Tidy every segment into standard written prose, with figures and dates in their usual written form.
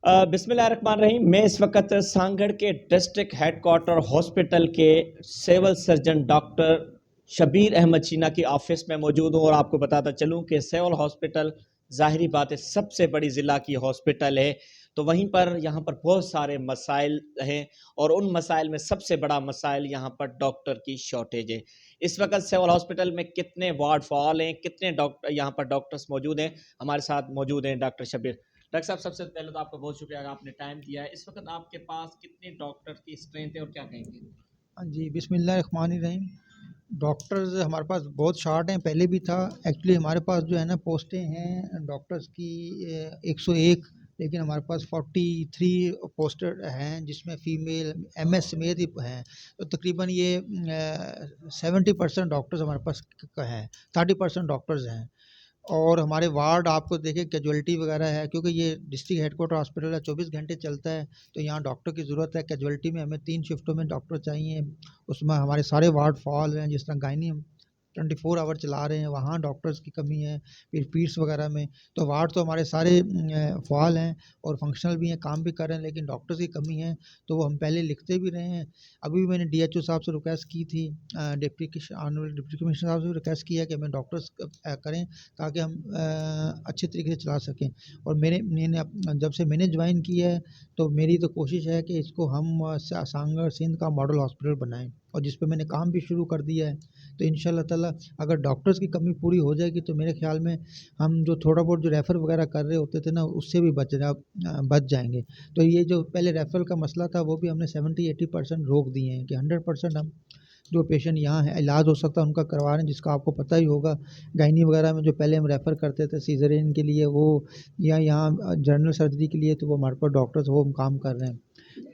बिस्मिल्लाहिर्रहमानिर्रहीम। मैं इस वक्त सांगड़ के डिस्ट्रिक्ट हेडक्वार्टर हॉस्पिटल के civil surgeon doctor Shabir Ahmed Cheena की ऑफिस में मौजूद हूँ और आपको बताता चलूँ कि सिविल हॉस्पिटल ज़ाहिरी बात है सबसे बड़ी ज़िला की हॉस्पिटल है। तो वहीं पर यहाँ पर बहुत सारे मसाइल हैं और उन मसाइल में सबसे बड़ा मसाइल यहाँ पर डॉक्टर की शॉर्टेज है। इस वक्त सिविल हॉस्पिटल में कितने वार्ड फ़ाल हैं, कितने डॉक्टर यहाँ पर डॉक्टर्स मौजूद हैं। हमारे साथ मौजूद हैं डॉक्टर शबीर। डॉक्टर साहब, सबसे पहले तो आपका बहुत शुक्रिया कि आपने टाइम दिया है। इस वक्त आपके पास कितने डॉक्टर की स्ट्रेंथ है और क्या कहेंगे? हाँ जी, बिस्मिल्लाहिर्रहमानिर्रहीम। डॉक्टर्स हमारे पास बहुत शार्ट हैं, पहले भी था। एक्चुअली हमारे पास जो है ना पोस्टें हैं डॉक्टर्स की 101, लेकिन हमारे पास 43 पोस्टर हैं जिसमें फ़ीमेल एमएस समेत ही हैं। तो तकरीबन ये 70% डॉक्टर्स हमारे पास हैं, 30% डॉक्टर्स हैं। और हमारे वार्ड आपको देखें कैजुअलिटी वगैरह है, क्योंकि ये डिस्ट्रिक्ट हेडक्वार्टर हॉस्पिटल है, 24 घंटे चलता है। तो यहाँ डॉक्टर की ज़रूरत है। कैजुअलिटी में हमें 3 शिफ्टों में डॉक्टर चाहिए। उसमें हमारे सारे वार्ड फॉल हैं, जिस तरह गायनी हम 24 आवर चला रहे हैं, वहाँ डॉक्टर्स की कमी है। फिर पीट्स वगैरह में तो वार्ड तो हमारे सारे फ़ाल हैं और फंक्शनल भी हैं, काम भी कर रहे हैं, लेकिन डॉक्टर्स की कमी है। तो वो हम पहले लिखते भी रहे हैं। अभी भी मैंने डीएचओ साहब से रिक्वेस्ट की थी, ऑनरेबल डिप्टी कमिश्नर साहब से रिक्वेस्ट किया कि हमें डॉक्टर्स करें ताकि हम अच्छे तरीके से चला सकें। और मैंने जब से मैंने ज्वाइन किया है तो मेरी तो कोशिश है कि इसको हम सांगड़ सिंध का मॉडल हॉस्पिटल बनाएं, और जिस पे मैंने काम भी शुरू कर दिया है। तो इंशाल्लाह ताला अगर डॉक्टर्स की कमी पूरी हो जाएगी तो मेरे ख्याल में हम जो थोड़ा बहुत जो रेफ़र वगैरह कर रहे होते थे ना, उससे भी बच जाएंगे। तो ये जो पहले रेफ़रल का मसला था वो भी हमने 70-80% रोक दिए हैं कि 100% हम जो पेशेंट यहाँ है इलाज हो सकता है उनका करवा रहे हैं। जिसका आपको पता ही होगा, गायनी वगैरह में जो पहले हम रेफ़र करते थे सीज़रियन के लिए, वो या यहाँ जनरल सर्जरी के लिए, तो वो हमारे पास डॉक्टर्स वो हम काम कर रहे हैं।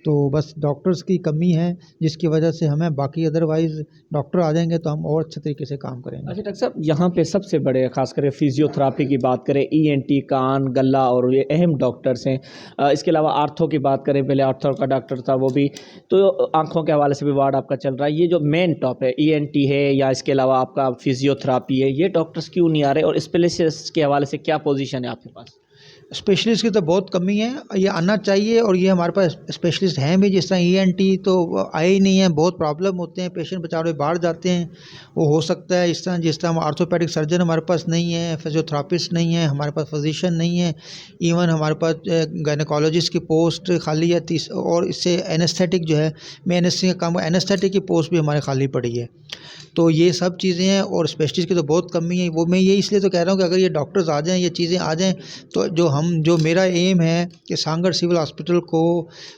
तो बस डॉक्टर्स की कमी है, जिसकी वजह से हमें बाकी अदरवाइज़ डॉक्टर आ जाएंगे तो हम और अच्छे तरीके से काम करेंगे। अच्छा डॉक्टर साहब, यहाँ पे सबसे बड़े खास करके फिजियोथेरापी की बात करें, ईएनटी, कान, गला और ये अहम डॉक्टर्स हैं। इसके अलावा आर्थो की बात करें, पहले आर्थो का डॉक्टर था वो भी, तो आंखों के हवाले से भी वार्ड आपका चल रहा है। ये जो मेन टॉप है ईएनटी है या इसके अलावा आपका फिजियोथेरापी है, ये डॉक्टर्स क्यों नहीं आ रहे और स्पेशलिस्ट के हवाले से क्या पोजीशन है आपके पास? स्पेशलिस्ट की तो बहुत कमी है, ये आना चाहिए। और ये हमारे पास स्पेशलिस्ट हैं भी, जिस तरह ईएनटी तो आए ही नहीं है। बहुत प्रॉब्लम होते हैं, पेशेंट बेचारे बाहर जाते हैं। वो हो सकता है जिस तरह हम आर्थोपेडिक सर्जन हमारे पास नहीं है, फिजियोथेरापिस्ट नहीं है, हमारे पास फिजिशियन नहीं है। इवन हमारे पास गायनेकोलॉजिस्ट की पोस्ट खाली है 30। और इससे एनेस्थेटिक जो है, मैं एनेस्थेटिक का काम, एनेस्थेटिक की पोस्ट भी हमारे खाली पड़ी है। तो ये सब चीज़ें हैं और स्पेशलिस्ट की तो बहुत कमी है। वो मैं ये इसलिए तो कह रहा हूँ कि अगर ये डॉक्टर्स आ जाएँ, ये चीज़ें आ जाएँ, तो जो मेरा एम है कि सांगड़ सिविल हॉस्पिटल को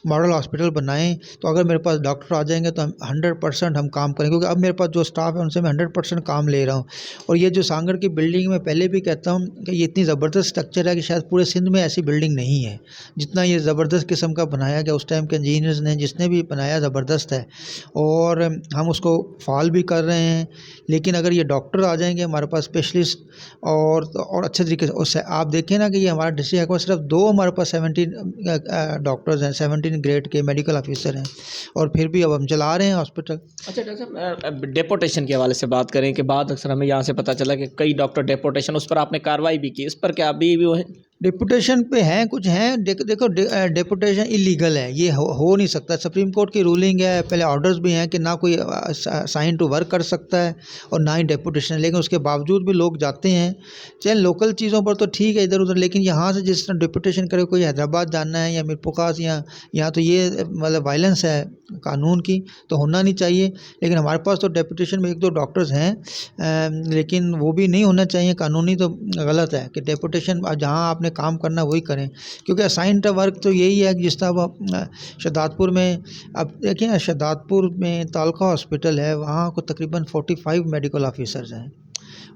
मॉडल हॉस्पिटल बनाएं। तो अगर मेरे पास डॉक्टर आ जाएंगे तो हम 100% हम काम करेंगे, क्योंकि अब मेरे पास जो स्टाफ है उनसे मैं 100% काम ले रहा हूँ। और ये जो सांगड़ की बिल्डिंग में पहले भी कहता हूँ कि ये इतनी ज़बरदस्त स्ट्रक्चर है कि शायद पूरे सिंध में ऐसी बिल्डिंग नहीं है जितना ये ज़बरदस्त किस्म का बनाया गया। उस टाइम के इंजीनियर्स ने जिसने भी बनाया ज़बरदस्त है, और हम उसको फॉल भी कर रहे हैं। लेकिन अगर ये डॉक्टर आ जाएंगे हमारे पास स्पेशलिस्ट और अच्छे तरीके से, उससे आप देखें ना कि ये हमारा डिस्ट्रिक्ट हेडक्वार्टर सिर्फ 2 हमारे पास 17 डॉक्टर्स हैं, 17 ग्रेड के मेडिकल ऑफिसर हैं, और फिर भी अब हम चला रहे हैं हॉस्पिटल। अच्छा डॉक्टर साहब, डेपोटेशन के हवाले से बात करें कि बाद अक्सर हमें यहाँ से पता चला कि कई डॉक्टर डेपोटेशन, उस पर आपने कार्रवाई भी की, इस पर क्या अभी भी वो है? डिपुटेशन पे हैं, कुछ हैं। देखो डिपुटेशन इलीगल है, ये हो नहीं सकता। सुप्रीम कोर्ट की रूलिंग है, पहले ऑर्डर्स भी हैं कि ना कोई साइन टू वर्क कर सकता है और ना ही डेपुटेशन। लेकिन उसके बावजूद भी लोग जाते हैं। चाहे लोकल चीज़ों पर तो ठीक है इधर उधर, लेकिन यहाँ से जिस तरह डिपुटेशन करे, कोई हैदराबाद जाना है या मिरपुखास या यहाँ, तो ये मतलब वायलेंस है कानून की, तो होना नहीं चाहिए। लेकिन हमारे पास तो डेपुटेशन में 1-2 डॉक्टर्स हैं, लेकिन वो भी नहीं होना चाहिए। कानूनी तो गलत है कि डेपुटेशन जहाँ आपने काम करना वही करें, क्योंकि असाइंड वर्क तो यही है कि जिस तरह अब शहदादपुर में, अब देखिए शहदादपुर में तालका हॉस्पिटल है, वहाँ को तकरीबन 45 मेडिकल ऑफिसर्स हैं।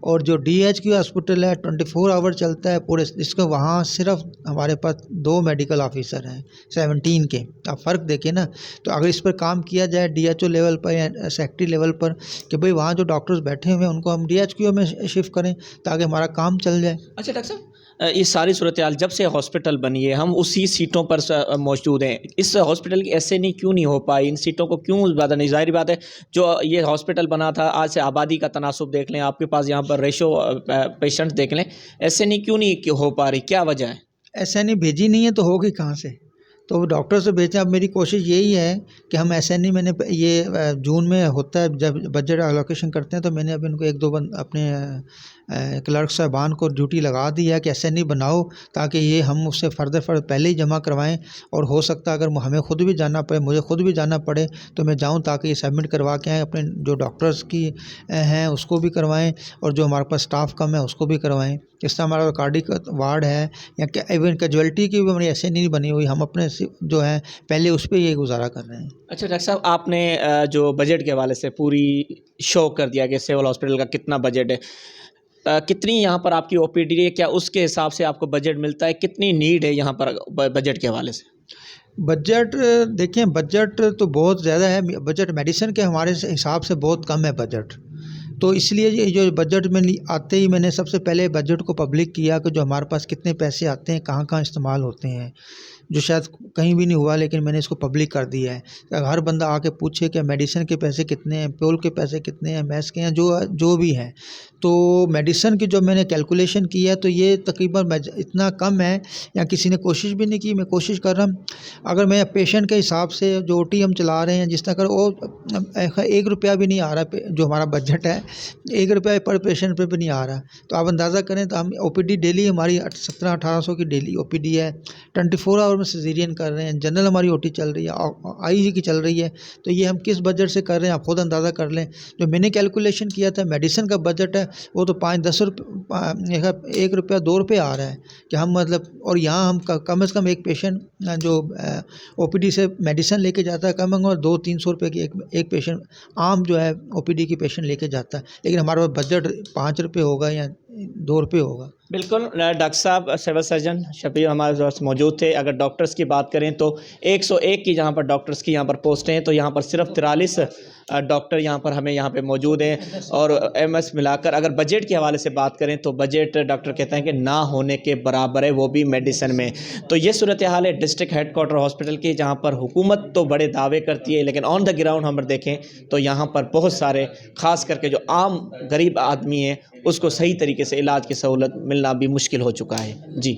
और जो डीएचक्यू हॉस्पिटल है 24 आवर चलता है पूरे, इसको वहाँ सिर्फ हमारे पास 2 मेडिकल ऑफिसर हैं 17 के। आप फ़र्क देखिए ना। तो अगर इस पर काम किया जाए डीएचओ लेवल पर या सेक्रेटरी लेवल पर कि भाई वहाँ जो डॉक्टर्स बैठे हुए हैं उनको हम डीएचक्यू में शिफ्ट करें ताकि हमारा काम चल जाए। अच्छा डॉक्टर साहब, ये सारी सूरत हाल जब से हॉस्पिटल बनी है हम उसी सीटों पर मौजूद हैं। इस हॉस्पिटल की ऐसे नहीं क्यों नहीं हो पाई, इन सीटों को क्यों ज़्यादा नहीं? ज़ाहिर बात है, जो ये हॉस्पिटल बना था, आज से आबादी का तनासुब देख लें, आपके पास यहाँ पर रेशो पेशेंट देख लें, ऐसे नहीं क्यों नहीं हो पा रही, क्या वजह है? ऐसा नहीं भेजी नहीं है तो होगी कहाँ से? तो डॉक्टर से भेजें। अब मेरी कोशिश यही है कि हम ऐसे नहीं, मैंने ये जून में होता है जब बजट एलोकेशन करते हैं, तो मैंने अब इनको एक दो अपने क्लर्क साहबान को ड्यूटी लगा दी है कि ऐसे नहीं बनाओ, ताकि ये हम उससे फर्दर पहले ही जमा करवाएं। और हो सकता है अगर हमें खुद भी जाना पड़े, मुझे खुद भी जाना पड़े, तो मैं जाऊं ताकि ये सबमिट करवा के आएँ। अपने जो डॉक्टर्स की हैं उसको भी करवाएं, और जो हमारे पास स्टाफ कम है उसको भी करवाएं। इस तरह हमारा कार्डिक वार्ड है या इवन कैजुअलिटी की भी हमारी ऐसे नहीं बनी हुई, हम अपने जो है पहले उस पर ये गुजारा कर रहे हैं। अच्छा डॉक्टर साहब, आपने जो बजट के हवाले से पूरी शो कर दिया कि सिविल हॉस्पिटल का कितना बजट है, कितनी यहाँ पर आपकी ओपीडी है, क्या उसके हिसाब से आपको बजट मिलता है, कितनी नीड है यहाँ पर बजट के हवाले से? बजट देखिए, बजट तो बहुत ज़्यादा है। बजट मेडिसिन के हमारे हिसाब से बहुत कम है बजट। तो इसलिए ये जो बजट में आते ही मैंने सबसे पहले बजट को पब्लिक किया कि जो हमारे पास कितने पैसे आते हैं, कहाँ कहाँ इस्तेमाल होते हैं, जो शायद कहीं भी नहीं हुआ, लेकिन मैंने इसको पब्लिक कर दिया है। हर बंदा आके पूछे कि मेडिसिन के पैसे कितने हैं, प्योल के पैसे कितने हैं, मैस के हैं, जो भी हैं। तो मेडिसिन की जो मैंने कैलकुलेशन की है, तो ये तकरीबन इतना कम है, या किसी ने कोशिश भी नहीं की। मैं कोशिश कर रहा हूँ, अगर मैं पेशेंट के हिसाब से जो OT हम चला रहे हैं, जिस तरह वो 1 रुपया भी नहीं आ रहा, जो हमारा बजट है 1 रुपया पर पेशेंट पे भी नहीं आ रहा। तो आप अंदाज़ा करें, तो हम OPD डेली हमारी 1700-1800 की डेली OPD है। 24 आवर में सिजेरियन कर रहे हैं, जनरल हमारी OT चल रही है, IJ की चल रही है। तो ये हम किस बजट से कर रहे हैं, आप खुद अंदाज़ा कर लें। जो मैंने कैलकुलेशन किया था, मेडिसिन का बजट है वो तो 5-10 रुपये, 1 रुपया 2 रुपये आ रहा है कि हम मतलब, और यहाँ हम कम से कम एक पेशेंट जो OPD से मेडिसिन लेके जाता है, कम से कम 200-300 रुपये की एक पेशेंट आम जो है OPD की पेशेंट लेके जाता है। लेकिन हमारा बजट 5 रुपये होगा या 2 रुपये होगा। बिल्कुल डॉक्टर साहब, सिविल सर्जन शबीर हमारे पास मौजूद थे। अगर डॉक्टर्स की बात करें तो 101 की जहाँ पर डॉक्टर्स की यहाँ पर पोस्टें हैं, तो यहाँ पर सिर्फ 43 डॉक्टर यहाँ पर हमें यहाँ पे मौजूद हैं। और MS मिलाकर अगर बजट के हवाले से बात करें तो बजट डॉक्टर कहते हैं कि ना होने के बराबर है, वो भी मेडिसिन में। तो ये सूरत हाल है डिस्ट्रिक्ट हेडक्वार्टर हॉस्पिटल की, जहाँ पर हुकूमत तो बड़े दावे करती है, लेकिन ऑन द ग्राउंड हम देखें तो यहाँ पर बहुत सारे, ख़ास करके जो आम गरीब आदमी है, उसको सही तरीके से इलाज की सहूलत मिलना भी मुश्किल हो चुका है। जी।